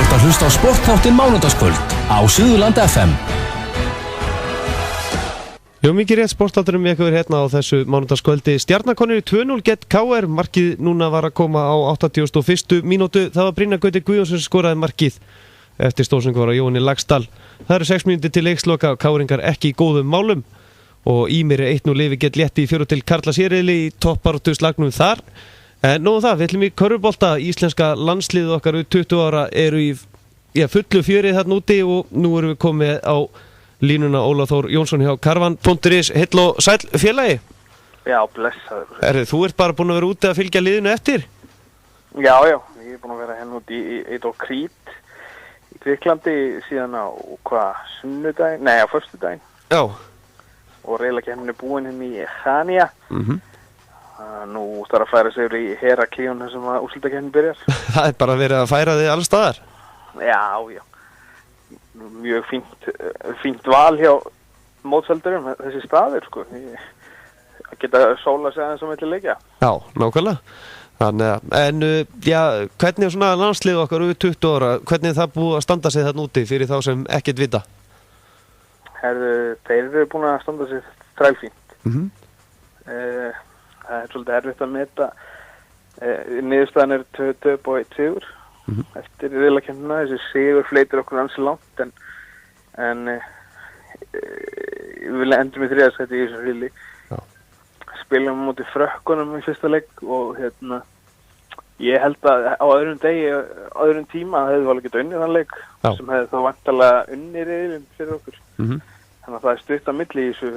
ert að hlusta á sportþáttinn mánudagskvöld á Suðurland FM. Jú, mikið rétt sportþátturinn með ykkur hérna á þessu mánudagskvöldi. Stjarnakonur í 2-0 gegn KR. Markið núna var að koma á 81. mínútu. Það var Brynjar Gauti Guðjónsson sem skoraði markið eftir stóðsendingu var á Jóhanni Laxdal. Það eru 6 mínútur til leiksloka og KR-ingar ekki í góðum málum. Og Ímir 1-0 lifi gett létti í 4 til Karla Sérili í toppbaráttu slagnum þar. En nú það, við ætlum í körfubolta. Íslenska landsliðið okkar 20 ára eru í fullu fjörið þarna úti og nú erum við komið á línuna Ólafur Þór Jónsson hjá Karvan.is. Heill og sæll félagi. Já, blessaður. Þú ert bara búin að vera úti að fylgja liðinu eftir? Já, ég er búin að vera hérna út í Krít í Gríklandi síðan á sunnudaginn, nei á föstudaginn. Já. Og reyðlakeppnin er búin hérna í Chania. Nú þarf að færa sig í Heraklion þar sem að úrslitakeppnin byrjar. Það er bara verið að færa þig alls staðar? Já. Mjög fínt val hjá mótseldurum þessi staðir, sko. Að geta sóla sig aðeins á milli leikja. Já, nákvæmlega. Þannig að, hvernig er svona landslið okkar 20 ára, hvernig er það búið að standa sig þarna úti fyrir þá sem ekkert vita? Þeir eru búin að standa sig þrælfínt. Það er svolítið erfitt að meta. Niðurstaðan er 2 og 1 sigur eftir riðlakeppnina. Þessi sigur fleitir okkur ansi langt en við endum í 3. sæti í þessu riðli. Spilum á móti Frökkunum í fyrsta leik og ég held að á öðrum tíma hefði vel getað unnið þann leik sem hefði þá vantarlega unnið riðlinn fyrir okkur. Þannig að það er stutt á milli í þessu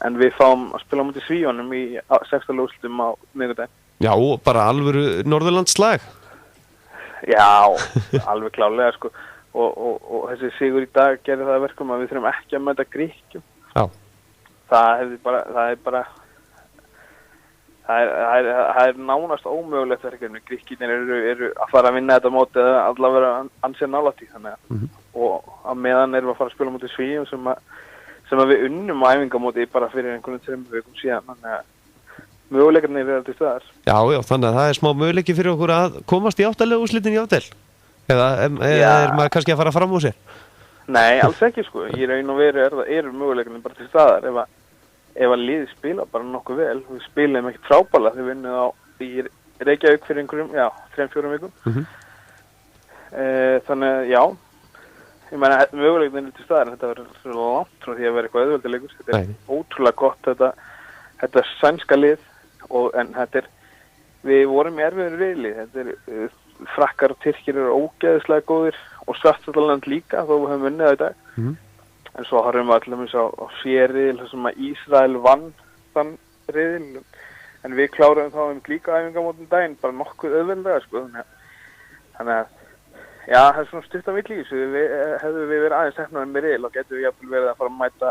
en við fáum að spila á móti Svíunum í 6. úrslitum á miðvikudaginn. Já, bara alvöru Norðurlandslag. Já, alveg klárlega, sko. Og þessi sigur í dag gerir það að verkum að við þurfum ekki að mæta Grikkjum. Já. Það er nánast ómögulegt verkefni. Grikkirnir eru að fara að vinna þetta móti eða allavega ansið nálægt í þannig og að meðan erum við að fara að spila móti Svíum sem að við unnum á æfingamóti bara fyrir einhvern 3 vikum síðan, þannig að möguleikarnir eru til staðar. Já, þannig að það er smá möguleiki fyrir okkur að komast í 8. úrslitin jafnvel. Eða er maður kannski að fara fram úr sér? Nei, alls ekki, sko. Í raun og veru eru möguleikarnir bara til staðar ef að liðið spila bara nokkuð vel. Við spilum ekkert frábærlega þegar við unnum í Reykjavík fyrir einhverjum, 3-4 vikum. Þannig, ég meina, möguleikarnir eru til staðar en þetta verður langt frá því að vera eitthvað auðveldilegur. Þetta er ótrúlega gott, þetta sænska lið en við vorum í erfiður riðli. Frakkar og Tyrkir eru ógeðislega góðir og Svartfjallaland líka þó við höfum unnið það í dag. En svo horfum við allir á sérriðil þar sem að Ísrael vann þann riðil en við kláruðum þá líka æfingamótin daginn bara nokkuð auðveldlega, sko. Þannig að það er svona stutt á milli í þessu. Hefðu við verið aðeins teknaðum með riðil og getum við jafnvel verið að fara að mæta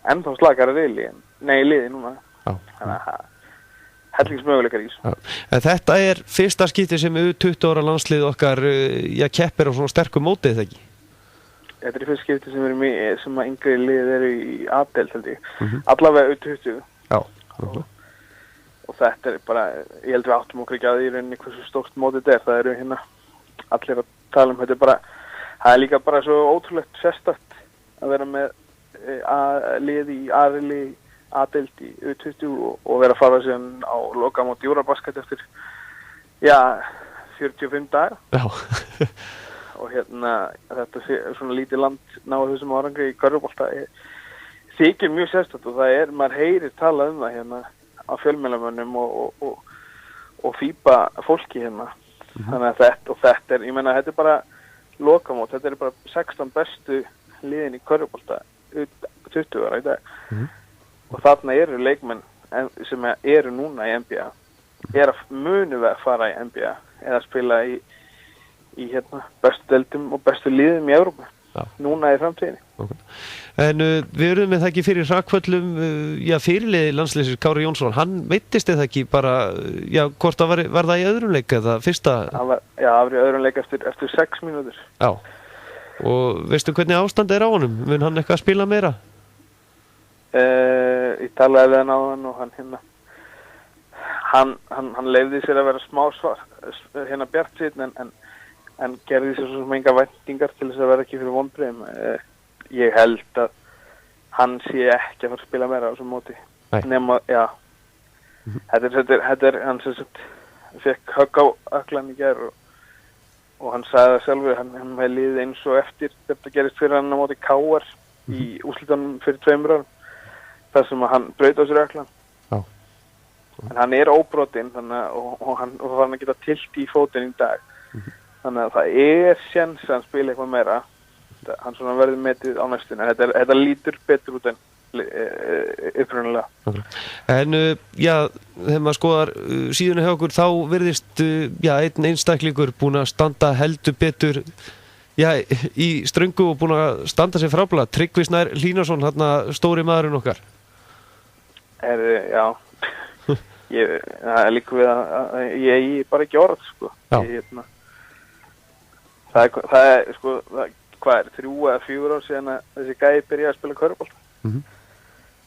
ennþá slakara riðli liði núna. Þannig að hellingsmöguleikar í þessu. En þetta er fyrsta skipti sem 20 ára landslið okkar keppir á svona sterkum móti, eða ekki? Þetta er fyrsta skipti sem að yngri lið eru í A-deild, held ég. Allavega 20. Já. Og þetta er bara, ég held við áttum okkur ekki að í rauninni hversu stórt mótið þetta er. Það eru hérna allir að tala um þetta bara. Það er líka bara svo ótrúlegt sérstakt að vera með lið í A-riðli A-deild í U20 og vera að fara síðan á lokamót Eurobasket eftir 45 dagar. Já. Og þetta er svona lítið land náðu þessum árangri í körfubolta þykir mjög sérstakt og maður heyrir talað um það hérna á fjölmiðlamönnum og FIBA fólki hérna. Þannig að þetta er, ég meina, þetta er bara lokamót, þetta er bara 16 bestu liðin í körfubolta 20 ára í dag. Og þarna eru leikmenn sem eru núna í NBA munu við að fara í NBA eða spila í bestu deildum og bestu liðum í Evrópu núna í framtíðinni. En við erum með það ekki fyrir hrakföllum fyrirliði landsliðsins Kári Jónsson, hann meiddist eða ekki bara, hvort það var það í öðrum leik eða fyrsta? Það var í öðrum leik eftir 6 mínútur. Já, og veistu hvernig ástand er á honum? Mun hann eitthvað að spila meira? Ég talaði við hann á hann og hann leyfði sér að vera smá bjartsýnn en en gerði sér svo sem enga væntingar til þess að vera ekki fyrir vonbrigðum. Ég held að hann sé ekki að fara að spila meira á þessum móti. Nema, já, þetta er hann sem fekk högg á öklan í gær og hann sagði það sjálfur, hann hefði liðið eins og eftir þetta gerist fyrir hann á móti KR í úrslitunum fyrir 2 árum, þar sem að hann braut á sér öklan. En hann er óbrotinn, og hann var hann að geta tilt í fótinn í dag. Þannig að það er séns að hann spila eitthvað meira. Hann svona verður metið á næstunni. Þetta lítur betur út en upprunalega. En já, þegar maður skoðar síðuna hjá okkur, þá virðist einn einstaklingur búinn að standa heldur betur í ströngu og búinn að standa sér frábælega. Tryggvi Snær Hlínarsson, stóri maðurinn okkar. Já. Það er líka við að ég bara ekki orð, sko. Það er, sko, hvað er, 3 eða 4 ár síðan að þessi gæi byrjaði að spila körfubolta.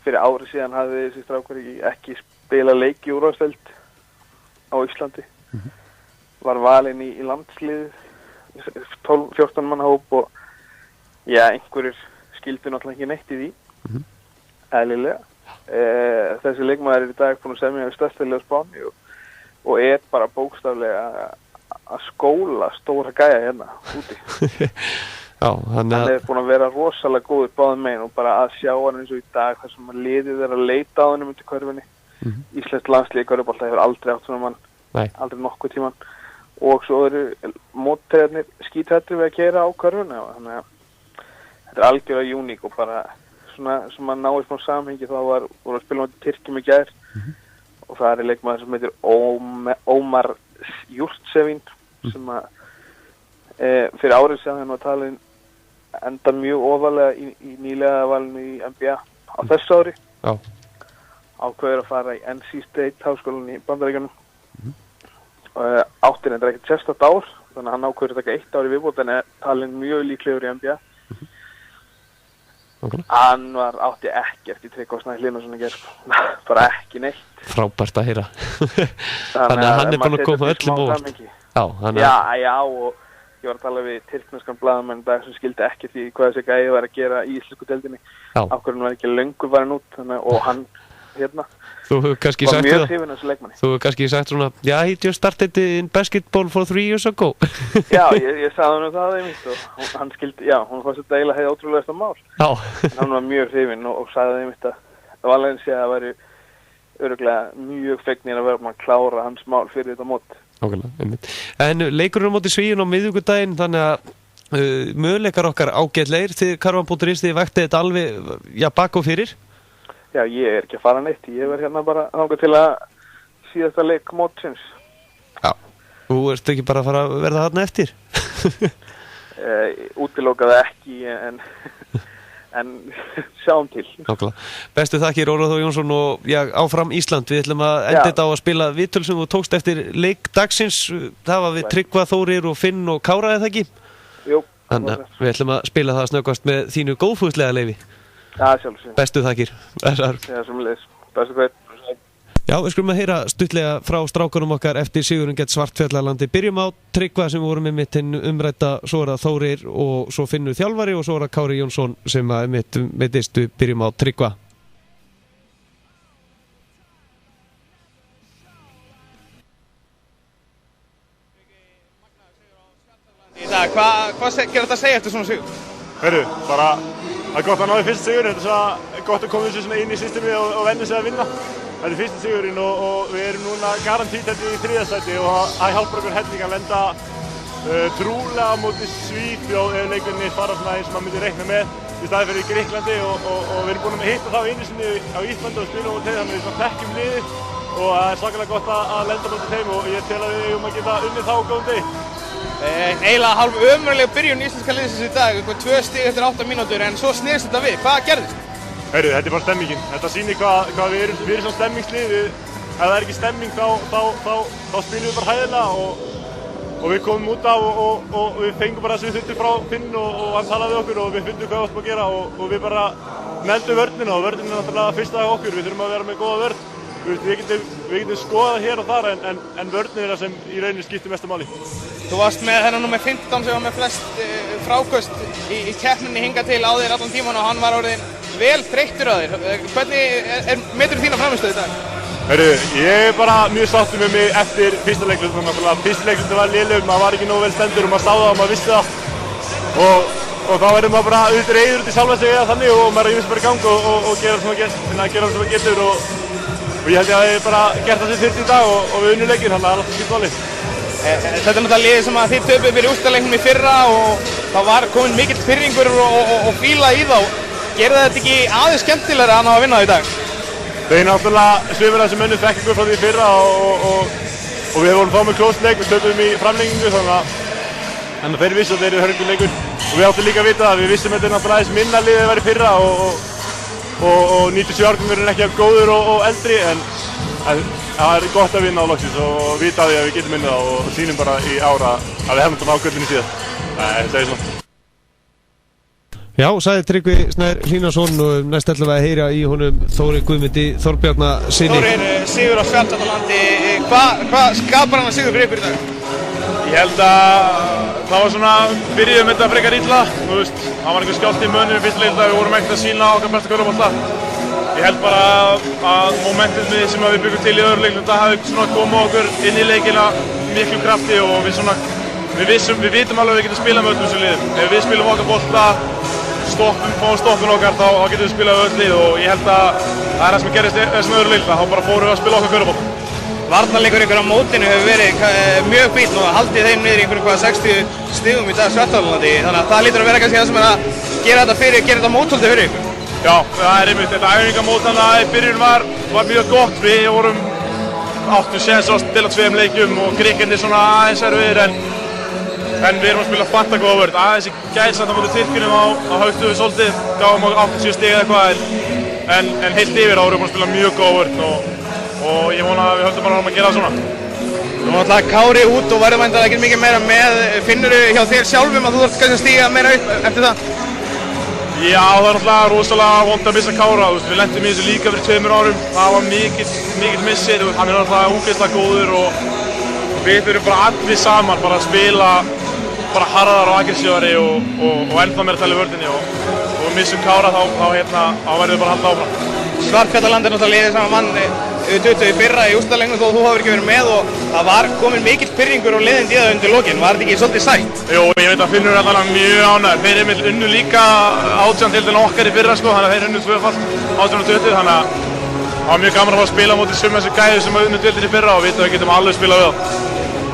Fyrir ári síðan hafði þessi strákur ekki spila leik í úrvalsdeild á Íslandi. Var valinn í landslið, 12-14 manna hóp og einhverjir skildu náttúrulega ekki neitt í því, eðlilega. Þessi leikmaður er í dag búinn að semja við stærstilega Spáni og er bara bókstaflega að skóla stóra gæja hérna úti. Hann er búinn að vera rosalega góður báðum megin og bara að sjá hann eins og í dag þar sem að liðið er að leita á hennum undir körfunni. Íslenskt landslið í körfubolta hefur aldrei átt svona mann, aldrei nokkuð tíman, og svo eru móttegarnir skítrættir við að keyra á körfunni, þannig að þetta er algjörlega uník og bara svona sem að náði smá samhengi. Þá voru að spila með Tyrkjum í gær og það er leikmaður sem heitir Ómar Jurtsevin sem að fyrir árið síðan hann var talin enda mjög ofalega í nýlega valinu í NBA á þessu ári. Ákveður að fara í NC State háskólan í Bandaríkjunum. Áttir endur ekkert sérstakt ár, þannig að hann ákveður að taka 1 ár í viðbót en er talin mjög líklegur í NBA. Hann átti ekkert í Tryggva Snær Hlínarsson í gær, bara ekki neitt. Frábært að heyra. Þannig að hann er búinn að koma öllum óvart. Já, og ég var að tala við tyrkneskan blaðamenn dag sem skildi ekki því hvað þessi gæi var að gera í íslensku deildinni. Ákveðin var ekki löngu farin út, og hann Þú hefur kannski var sagt mjög hrifinn af þessu leikmanni. Þú hefur kannski sagt svona, he just started in basketball for 3 years ago. Já, ég sagði hann það einmitt og hann skildi, hún fannst þetta eiginlega hefði ótrúlegasta mál. Hann var mjög hrifinn og sagði einmitt að Valencia að væri örugglega mjög fegnir að vera að klára hans mál fyrir þetta mót. En leikurinn á móti Svíum á miðvikudaginn, þannig að möguleikar okkar ágætlegir. Þið Karvan.is, þið vaktið þetta alveg bak og fyrir. Já, ég er ekki að fara neitt, ég verð hérna bara þangað til að síðasta leik mótsins. Já, þú ert ekki bara að fara að verða þarna eftir? Útilokaði ekki, en sjáum til. Nákvæmlega. Bestu þakkir Ólafur Þór Jónsson og áfram Ísland. Við ætlum að enda þetta á að spila viðtöl sem þú tókst eftir leik dagsins. Það var við Tryggva, Þórir og Finn og Kára, eða ekki? Jú. Þannig að við ætlum að spila það snöggvast með þínu góðfúslega leyfi. Já, sjálfsög. Bestu þakkir. Já, sömuleiðis. Bestu hver. Já, við skulum að heyra stuttlega frá strákunum okkar eftir sigurinn gegn Svartfjallalandi. Byrjum á Tryggva sem voru með mitt umrædda, svo er það Þórir og svo Finnur þjálfari og svo er það Kári Jónsson sem að mittist. Byrjum á Tryggva. Hvað gerir þetta að segja eftir svona sigur? Hörru, bara það er gott að náði fyrst sigur, þetta er svo gott að koma þessu svona inn í systemi og venja sig að vinna. Þetta er fyrsti sigurinn og við erum núna garantít þetta í 3. sæti og það hjálpar okkur helling að lenda trúlega á móti Svíþjóð ef leikurinn fara svona eins og maður myndi reikna með í staði fyrir Grikklandi og við erum búin að hitta þá einu sinni á Íslandi og spila á móti þeim, þannig við þekkjum liðið og það er svakalega gott að lenda móti þeim og ég tel að við eigum að geta unnið þá á góðum degi. Eiginlega hálf ömurleg byrjun íslenska liðsins í dag, 2 stig eftir 8 mínútur, en svo snerist þetta við. Hvað gerðist? Heyrðu, þetta er bara stemmingin. Þetta sýnir hvað við erum svona stemmingslið. Ef það er ekki stemming þá spilum við bara hæðilega og við komum út af og við fengum bara það sem við þurftum frá Finn og hann talaði við okkur og við fundum hvað við áttum að gera og við bara neldum vörnina og vörnin er náttúrulega fyrsta af okkur. Við þurfum að vera með góða vörn. Við getum skoðað hér og þar en vörnin er það sem í rauninni skiptir mestu máli. Þú varst með þennan númer 15 sem var með flest fráköst í keppninni hingað til á þér allan tíman og hann var orðinn vel þreyttur á þér. Hvernig metur þína frammistöðu í dag? Heyrðu, ég bara mjög sáttur með mig eftir fyrsta leiklutum. Fyrsta leiklutum var lélegur, maður var ekki nógu vel stendur og maður sá það og maður vissi það. Og þá verður maður bara auðvitað reiður út í sjálfa sig eða þannig og maður ýmist bara í gang og gera það sem maður getur og ég held ég að ég bara gert það sem þurfti í dag og við unnum leikinn, þannig að það er alltaf skipt máli. Þetta er náttúrulega liðið sem að þið töpuðu fyrir úrslitaleiknum í fyrra og það var komin mikill pirringur og fíla í þá. Gerði þetta ekki aðeins skemmtilegra að ná að vinna það í dag? Þeir náttúrulega sumir af þessum mönnum fekk ykkur frá því fyrra og við vorum þá með close leik, við stöpum í framlengingu þannig að þeir vissu að þeir eru hörguleikur og við áttum líka að vita það, við vissum að þetta er náttúrulega aðeins minna liðið að vera í fyrra og 97 árgangur er ekki af góður og eldri en það er gott að vinna á loksins og vita því að við getum unnið það og sýnum bara í ára að við hefum þetta á göllunni síðan. Það er svona. Já, sagði Tryggvi Snær Hlínarsson og næst ætlum við að heyra í honum Þóri Guðmundi Þorbjarnarsyni. Þórir, sigur á Svartfjallalandi, hvað skapar hann að sigur fyrir ykkur í dag? Ég held að það var svona, byrjuðum þetta frekar illa, þú veist, það var einhver skjálfti í mönnum í fyrsta leikluta, við vorum ekkert að sýna okkar besta körfubolta. Ég held bara að momentumið sem við byggum til í öðru leikluta hafi svona komið okkur inn í leikina miklu krafti og við vitum alveg að við getum spilað með öllum þessum liðum. Ef við spilum okkar bolta, fáum stoppun okkar, þá getum við spilað með öll lið og ég held að það er það sem gerist í þessum öðru leikluta, þá bara fórum við að spila okkar körfubolta. Varnarleikur ykkur á mótinu hefur verið mjög fínn og haldið þeim niður í einhverjum 60 stigum í dag Svartfjallalandi, þannig að það lítur að vera kannski það sem er að gera þetta mótholdi fyrir ykkur. Já, það er einmitt, þetta æfingamót þannig að í byrjun var mjög gott, við vorum áttu séns á til að 2 leikjum og Grikkirnir svona aðeins erfiðir en við erum að spila fanta góða vörn, aðeins í gæðsand á móti Tyrkjunum á Hauktu svolítið, gáum okkur 80 stig eða eitthvað en heilt yfir þá erum við að spila mjög góða vörn og ég vona að við höldum bara að gera það svona. Nú náttúrulega Kári út og verður væntanlega ekkert mikið meira með, finnurðu hjá þér sjálfum að þú þarft kannski að stíga meira upp eftir það? Já, það er náttúrulega rosalega vont að missa Kára, við lentum í þessu líka fyrir 2 árum, það var mikill missir, hann er náttúrulega ógeðslega góður og við þurfum bara allir saman bara að spila bara harðar og aggressívari og ennþá meira að tala í vörninni og við missum Kára þá verðum við bara að halda áfram. Svartfjallaland er náttúrulega liðið saman mann U20 í fyrra í úrslitaleiknum þó þú hafur ekki verið með og það var komin mikill pirringur og liðin í það undir lokin, var þetta ekki svolítið sætt? Jú, ég veit að Finnur er allavega mjög ánægður, þeir eru unnu líka 18 deildina okkar í fyrra þannig að þeir unnu 2-falt 18 og 20 þannig að það var mjög gaman að fá að spila á móti summa þessu gæði sem unnu deildina í fyrra og vita að við getum alveg spilað við það.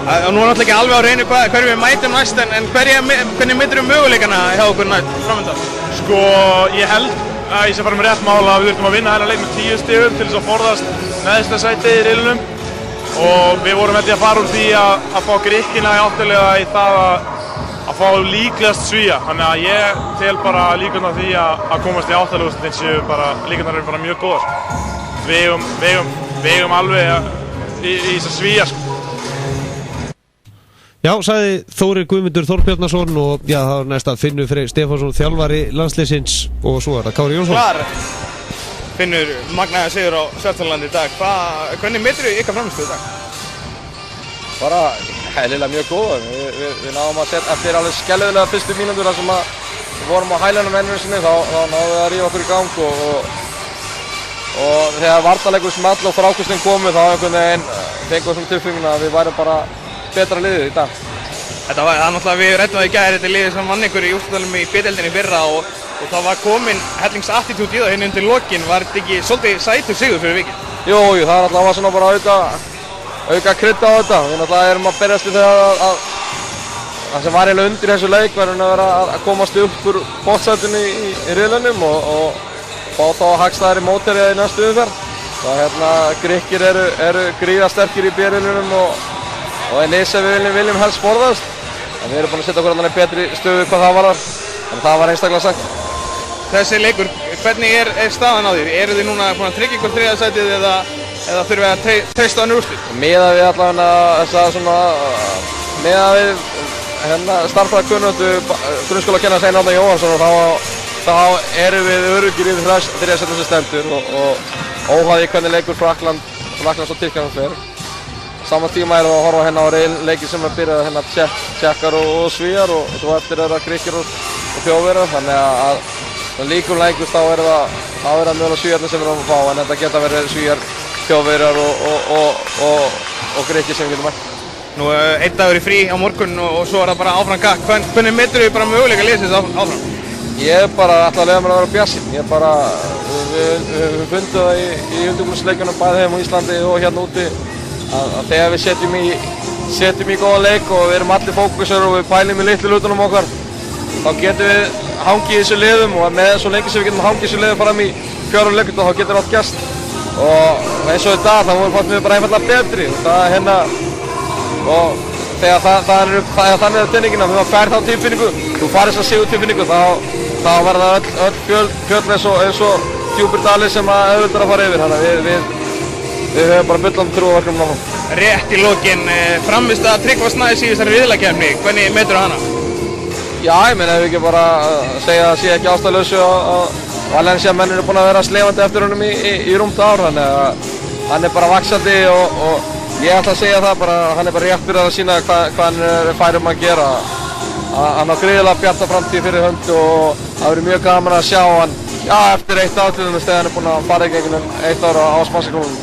Nú er náttúrulega ekki alveg á hreinu hverju við mætum næst en hvernig myndirðu möguleikana hjá okkur framöndan? Sko, ég held að ég sé fara með rétt mála að við þurfum að vinna þennan leik með 10 stigum til þess að forðast neðsta sætið í riðlinum og við vorum held ég að fara úr því að fá Grikkina í áttalega í það að fá líklegast Svía þannig að ég tel bara líkurnar því að komast í áttalega séu bara líkurnar eru bara mjög góðar. Við eigum alveg í þess að Svía sko. Já, sagði Þórir Guðmundur Þorbjarnarson og já, það var næst að Finnur Freyr Stefánsson þjálfari landsliðsins og svo er það Kári Jónsson. Finnur, magnaði sigur á Svartfjallalandi í dag. Hvernig meturðu ykkar frammistöðu í dag? Bara heililega mjög góða. Við náðum að setja eftir alveg skelfilega fyrstu mínútur þar sem við vorum á hælunum ennur sinni, þá náðum við að rífa okkur í gang og þegar varnarleikur small og frákastinn komu þá einhvern veginn fengum við svona tilfinninguna að við værum bara betra liðið í dag. Það var náttúrulega, við ræddum það í gær, þetta er liðið sem vann ykkur í úrslitaleiknum í B-deildinni fyrra og það var komin hellingsattitút í það hérna undir lokin, var þetta ekki svolítið sætur sigur fyrir vikið? Jú, það er náttúrulega svona bara auka krydda á þetta. Við náttúrulega erum að berjast við þegar að það sem var eiginlega undir þessu leik verður að vera að komast upp úr bottsætinu í riðlinum og fá þá hagstæðari mótherja í næstu umferð. Grikkir eru gríðarsterkir í B-riðlinum og en eins sem við viljum helst forðast. En við erum búin að setja okkur í betri stöðu hvað það varðar. En það var einstaklega sagt. Þessi leikur, hvernig er staðan á því? Eru þið núna búin að tryggja ykkur 3. sætið eða þurfum við að treysta önnur úrslit? Miðað við allavega þessa svona miðað við starffræðikunnáttu grunnskólakennara Steinn Árna Jóhannsson og þá erum við öruggir í 3. sætið sem stendur og óháð í hvernig leikur Frakklands og Tyrklands fer. Saman tíma erum við að horfa hérna á leiki sem byrja hérna Tékkar og Svíar og svo eftir það Grikkir og Þjóðverjar, þannig að líkum leikus þá er það mögulega Svíarnir sem við erum að fá, en þetta geta verið Svíar, Þjóðverjar og Grikkir sem við getum mætt. Nú einn dagur í frí á morgun og svo er það bara áfram gakk. Hvernig metur við bara möguleika liðsins áfram? Ég bara ætla að leyfa mér að vera bjartsýnn. Við höfum fundið það í undirbúningsleikunum bæði heim á Íslandi og hérna úti að þegar við setjum í góðan leik og við erum allir fókusar og við pælum í litlu hlutunum okkar, þá getum við hangið í þessu liðum og með svo lengi sem við getum hangið í þessu liðum fram í 4 leikjum þá getur allt gerst. Og eins og í dag þá fannst mér bara einfaldlega betri og þegar þannig er tenningina, þegar þú fær þá tilfinningu, þú farið svo sigur tilfinningu, þá verða öll fjöll eins og djúpir dalir sem auðvitað að fara yfir, þannig að við höfum bara fullan trú á verkefnum áfram. Rétt í lokin, frammistaða Tryggva Snæs í þessari riðlakeppni, hvernig metur hana? Já, ég meina ef við ekki bara segja að það sé ekki ástæðulausu að Valencia menn eru búin að vera slefandi eftir honum í rúmt ár, þannig að hann er bara vaxandi og ég ætla að segja það bara, hann er bara rétt byrjað að sína hvað hann er færum að gera. Hann á gríðarlega bjarta framtíð fyrir hönd og það verður mjög gaman að sjá hann eftir 1 ár til þess þegar hann er búinn að fara í gegnum 1 ár á Spánska-klúbbnum.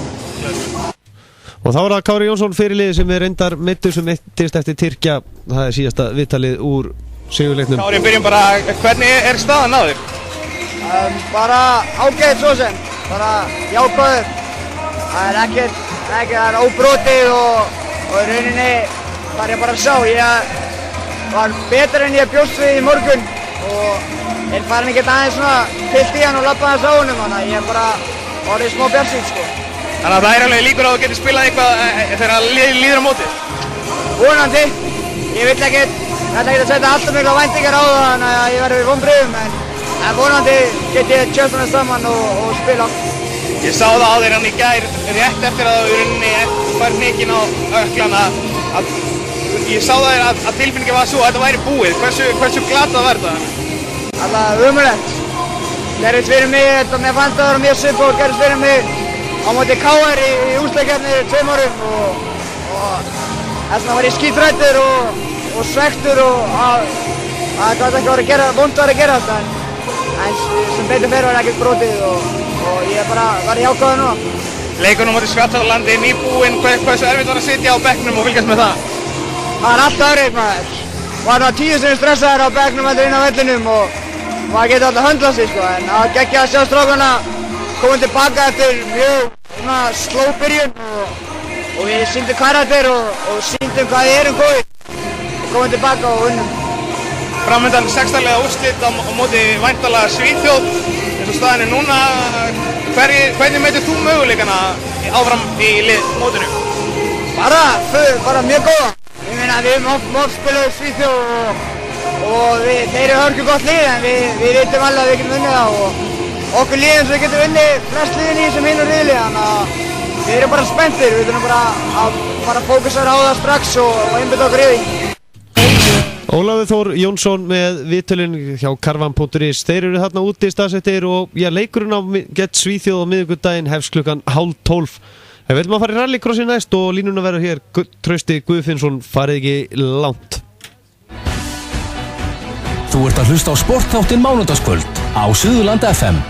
Og þá er það Kári Jónsson fyrirliði sem er reyndar meiddur sem meiddist eftir Tyrkja. Það er síðasta viðtalið úr sigurleiknum. Kári, byrjum bara, hvernig er staðan á þér? Bara ágætt svo sem, bara jákvæður. Það er óbrotið og í rauninni var ég bara að sjá. Ég var betur en ég bjóst við í morgun og er farin ekkert aðeins svona fyllt í hann og lappa aðeins á honum, þannig að ég er bara orðið smá bjartsýnn sko. Þannig að það er alveg líkur á að þú getur spilað eitthvað þegar líður á móti? Vonandi. Ég ætla ekkert að setja alltaf mikla væntingar á það, þannig að ég verði við vonbrigðum, en vonandi get ég tjöstunum saman og spila. Ég sá það á þér hann í gær, rétt eftir að þú í rauninni fær hnikinn á ökklana, að ég sá það að tilfinningin var svo að þetta væri búið. Hversu glatað var þetta? Alltaf ömurlegt. Gerðist fyrir mig, mér fannst það að vera mjög svipað og gerðist fyrir mig á móti KR í úrslitakeppni 2 árum og þess vegna var ég skítræddur og svekktur og það gat ekki verið að gera, vont var að gera þetta, en sem betur fyrir var ekkert brotið og ég bara var jákvæður núna. Leikunum móti Svartfjallalandi nýbúinn, hversu erfitt var að sitja á bekknum og fylgjast með það? Það er alltaf erfitt maður. Var það 10 sinni stressaður á bekknum heldur inn á vellinum og maður getur alltaf höndlað sig sko, en það var geggjað að sjá strákana koma tilbaka eftir mjög sló byrjun og við sýndum karakter og sýndum hvað við erum góðir og komum tilbaka og unnum. Framöndan 16-lega úrslit á móti væntanlega Svíþjóð, eins og staðan er núna. Hvernig metur þú möguleikana áfram í mótinu? Bara mjög góða. Ég meina við höfum oft spilað Svíþjóð og þeir eru hörku gott lið, en við vitum alveg að við getum unnið það og okkur liðum sem getum unnið flest liðin í þessum hinu riðli, þannig að við erum bara spenntir. Við þurfum bara að fara fókusera á það strax og einbeita okkur í því. Ólafur Þór Jónsson með viðtölin hjá Karvan.is. Þeir eru þarna úti staðsettir og leikurinn á gegn Svíþjóð á miðvikudaginn hefst klukkan 11:30. Við viljum að fara í rallycrossi næst og línuna verður hér Trausti Guðfinnsson, farið ekki langt. Þú ert að hlusta á sportþáttinn Mánudagskvöld á Suðurlandi FM.